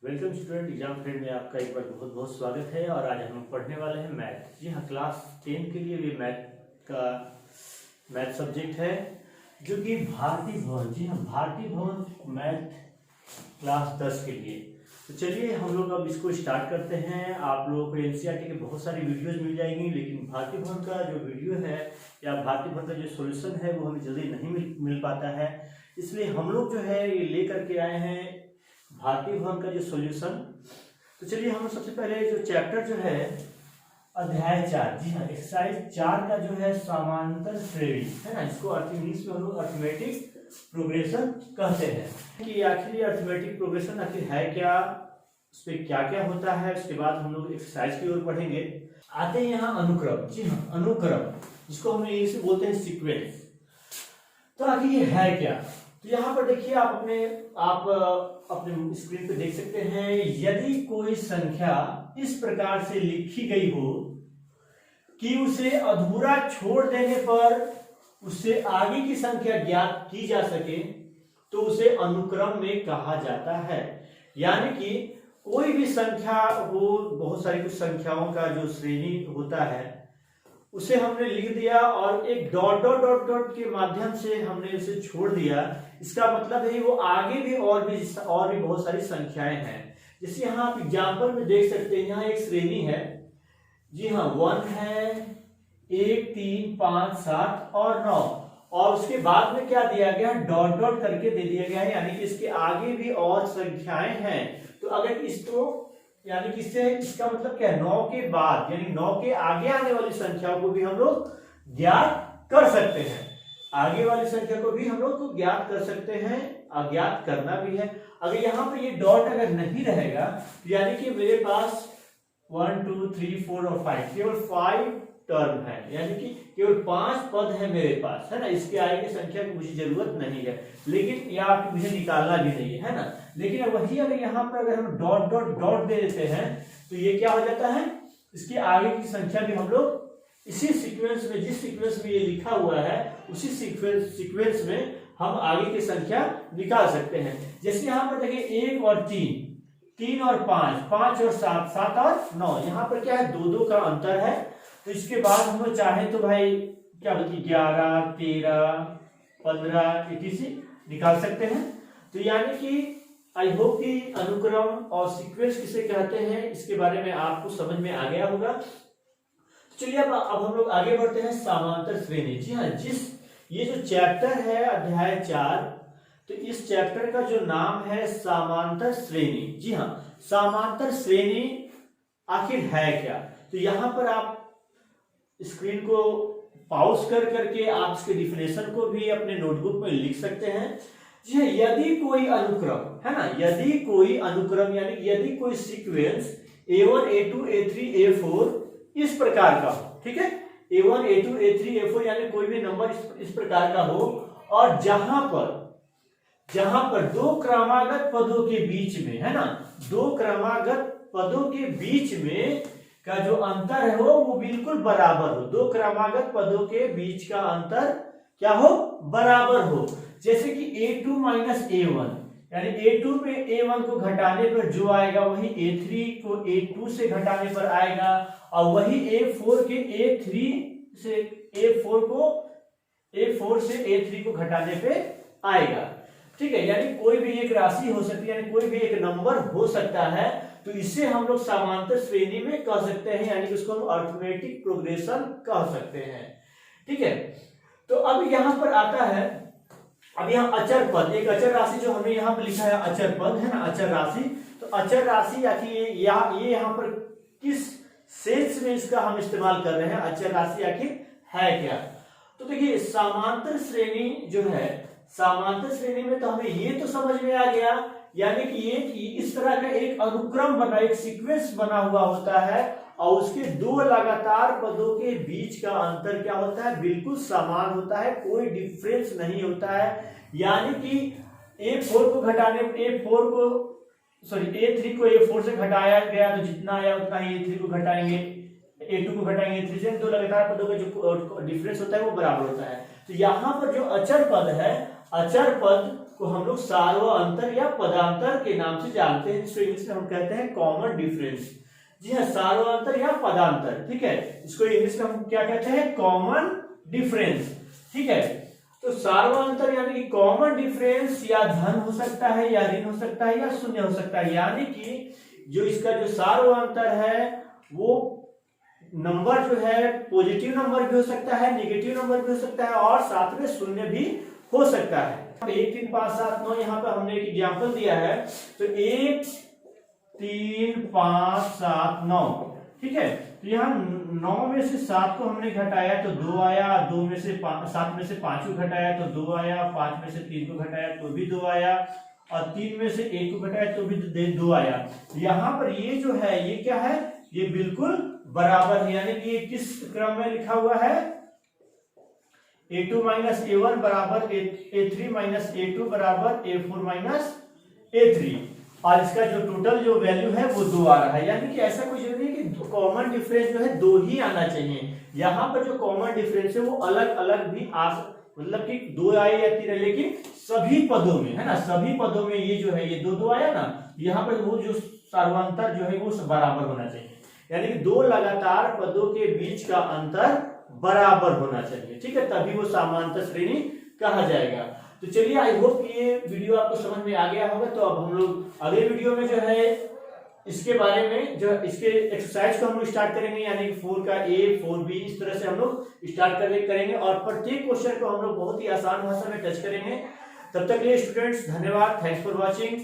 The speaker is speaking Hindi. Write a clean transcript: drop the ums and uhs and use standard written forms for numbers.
वेलकम स्टूडेंट एग्जाम फ्रेंड में आपका एक बार बहुत बहुत स्वागत है। और आज हम लोग पढ़ने वाले हैं मैथ। जी हाँ, क्लास 10 के लिए भी मैथ सब्जेक्ट है जो कि भारतीय भवन। जी हाँ, भारतीय भवन मैथ क्लास 10 के लिए। तो चलिए हम लोग अब इसको स्टार्ट करते हैं। आप लोगों को एनसीईआरटी के बहुत सारी वीडियोस मिल जाएंगी, लेकिन भारतीय भवन का जो वीडियो है या भारतीय भवन का जो सॉल्यूशन है वो हमें जल्दी नहीं मिल पाता है। इसलिए हम लोग जो है ये लेकर के आए हैं भारतीय भवन का जो सॉल्यूशन। तो चलिए हम सबसे पहले जो चैप्टर जो है अध्याय 4, जी हाँ एक्सरसाइज 4 का जो है समांतर श्रेणी है ना, इसको इंग्लिश में हम लोग अर्थमेटिक प्रोग्रेशन कहते हैं कि आखिर अर्थमेटिक प्रोग्रेशन आखिर है क्या, उस पर क्या क्या होता है। उसके बाद हम लोग एक्सरसाइज की ओर पढ़ेंगे। आते हैं यहाँ अनुक्रम। जी हाँ, अनुक्रम जिसको हम इंग्लिश में बोलते हैं सीक्वेंस। तो आखिर ये है क्या, तो यहाँ पर देखिए आप अपने स्क्रीन पे देख सकते हैं। यदि कोई संख्या इस प्रकार से लिखी गई हो कि उसे अधूरा छोड़ देने पर उससे आगे की संख्या ज्ञात की जा सके तो उसे अनुक्रम में कहा जाता है। यानी कि कोई भी संख्या हो, बहुत सारी कुछ संख्याओं का जो श्रेणी होता है उसे हमने लिख दिया और एक डॉट डॉट डॉट डॉट के माध्यम से हमने उसे छोड़ दिया। इसका मतलब है वो आगे भी और भी बहुत सारी संख्याएं हैं। जैसे यहाँ आप एग्जाम्पल में देख सकते हैं, यहाँ एक श्रेणी है। जी हाँ, 1 है, 1, 3, 5, 7 और 9, और उसके बाद में क्या दिया गया, डॉट डॉट करके दे दिया गया है, यानी कि इसके आगे भी और संख्याएं हैं। तो अगर इसको यानी कि इसका मतलब क्या है, 9 के बाद यानी 9 के आगे आने वाली संख्याओं को भी हम लोग ज्ञात कर सकते हैं। आगे वाली संख्या को भी हम लोग ज्ञात कर सकते हैं, अज्ञात करना भी है। अगर यहाँ पे ये डॉट अगर नहीं रहेगा तो यानी कि मेरे पास 1 2 3 4 और 5 केवल 5 टर्म है, यानी कि केवल 5 पद है मेरे पास, है ना। इसके आगे की संख्या की मुझे जरूरत नहीं है, लेकिन या मुझे निकालना भी नहीं है ना। लेकिन वही अगर यहाँ पर अगर हम डॉट डॉट डॉट दे देते हैं तो ये क्या हो जाता है, इसके आगे की संख्या भी हम लोग इसी सीक्वेंस में, जिस सीक्वेंस में ये लिखा हुआ है उसी सीक्वेंस में हम आगे की संख्या निकाल सकते हैं। जैसे यहाँ पर देखिए 1 और 3, 3 और 5, 5 और 7, 7 और 9, यहाँ पर क्या है, 2 का अंतर है। तो इसके बाद हम लोग चाहे तो भाई क्या बोलते 11, 13, 15 etc निकाल सकते हैं। तो यानी कि आई होप कि अनुक्रम और सीक्वेंस किसे कहते हैं इसके बारे में आपको समझ में आ गया होगा। चलिए अब हम लोग आगे बढ़ते हैं समांतर श्रेणी। जी हाँ, ये जो चैप्टर है अध्याय 4, तो इस चैप्टर का जो नाम है समांतर श्रेणी। जी हाँ, समांतर श्रेणी आखिर है क्या, तो यहाँ पर आप स्क्रीन को पॉज कर करके आप इसके डिफिनेशन को भी अपने नोटबुक में लिख सकते हैं। जी हाँ, यदि कोई अनुक्रम है ना, यदि कोई अनुक्रम यानी यदि कोई sequence A1 A2 A3 A4 इस प्रकार का हो, ठीक है, A1 A2 A3 A4 यानी कोई भी नंबर इस प्रकार का हो, और जहां पर 2 क्रमागत पदों के बीच में, है ना, 2 क्रमागत पदों के बीच में का जो अंतर है वो बिल्कुल बराबर हो। 2 क्रमागत पदों के बीच का अंतर क्या हो, बराबर हो। जैसे कि A2 माइनस A1 यानी A2 में A1 को घटाने पर जो आएगा वही A3 को A2 से घटाने पर आएगा, और वही A4 के A3 से A4 से A3 को घटाने पे आएगा। ठीक है, यानी कोई भी एक राशि हो सकती है, यानी कोई भी एक नंबर हो सकता है, तो इसे हम लोग समांतर श्रेणी में कह सकते हैं, यानी कि उसको हम अर्थमेटिक प्रोग्रेशन कह सकते हैं। ठीक है, तो अब यहां पर आता है, अब यहाँ अचर पद, एक अचर राशि जो हमने यहाँ पर लिखा है अचर पद, है ना, अचर राशि। तो अचर राशि आखिर ये यहाँ पर किस सेंस में इसका हम इस्तेमाल कर रहे हैं, अचर राशि आखिर है क्या। तो देखिए समांतर श्रेणी जो है, समांतर श्रेणी में तो हमें ये तो समझ में आ गया, यानी कि ये इस तरह का एक अनुक्रम बना, एक सीक्वेंस बना हुआ होता है, और उसके 2 लगातार पदों के बीच का अंतर क्या होता है, बिल्कुल समान होता है, कोई डिफरेंस नहीं होता है। यानी कि A3 को A4 से घटाया गया तो जितना आया उतना ही A3 को घटाएंगे, A2 को घटाएंगे A3 से, 2 लगातार पदों का जो डिफरेंस होता है वो बराबर होता है। तो यहाँ पर जो अचर पद है, अचर पद को हम लोग सार्वअंतर या पदांतर के नाम से जानते हैं, जिसको इंग्लिश में हम कहते हैं कॉमन डिफरेंस। जी हाँ, सार्वअंतर या पदांतर, ठीक है, इसको इंग्लिश में हम क्या कहते हैं, कॉमन डिफरेंस, ठीक है। तो सार्वअंतर यानी कि कॉमन डिफरेंस या धन हो सकता है या ऋण हो सकता है या शून्य हो सकता है, यानी कि जो इसका जो सार्वअंतर है वो नंबर जो है पॉजिटिव नंबर भी हो सकता है, नेगेटिव नंबर भी हो सकता है और साथ में शून्य भी हो सकता है। 1 3 5 7 9 यहाँ पे हमने एक एग्जांपल दिया है, तो 1 3 5 7 9, ठीक है। तो यहाँ 9 में से 7 को हमने घटाया तो 2 आया, 2 में से 7 में से 5 को घटाया तो 2 आया, 5 में से 3 को घटाया तो भी 2 आया और 3 में से 1 को घटाया तो भी 2 आया। यहाँ पर ये जो है ये क्या है, ये बिल्कुल बराबर है, यानी कि ये किस क्रम में लिखा हुआ है, a2 माइनस a1 बराबर a3 माइनस a2 बराबर a4 माइनस a3, और इसका जो टोटल जो वैल्यू है वो 2 आ रहा है। यानी कि ऐसा कुछ नहीं कि कॉमन डिफरेंस जो है 2 ही आना चाहिए, यहाँ पर जो कॉमन डिफरेंस है वो अलग अलग भी मतलब कि 2 आए या 3 आए, लेकिन सभी पदों में है ना, सभी पदों में ये जो है ये 2 आया ना, यहाँ पर वो जो सार्वअंतर जो है वो बराबर होना चाहिए, यानी कि 2 लगातार पदों के बीच का अंतर बराबर होना चाहिए, ठीक है, तभी वो समांतर श्रेणी कहा जाएगा। तो चलिए, आई होप कि ये वीडियो आपको समझ में आ गया होगा। तो अब हम लोग अगले वीडियो में जो है इसके बारे में जो इसके एक्सरसाइज को हम लोग स्टार्ट करेंगे, यानी कि 4 का A 4B इस तरह से हम लोग स्टार्ट करेंगे और प्रत्येक क्वेश्चन को हम लोग बहुत ही आसान भाषा में टच करेंगे। तब तक के लिए स्टूडेंट्स धन्यवाद, थैंक्स फॉर वॉचिंग।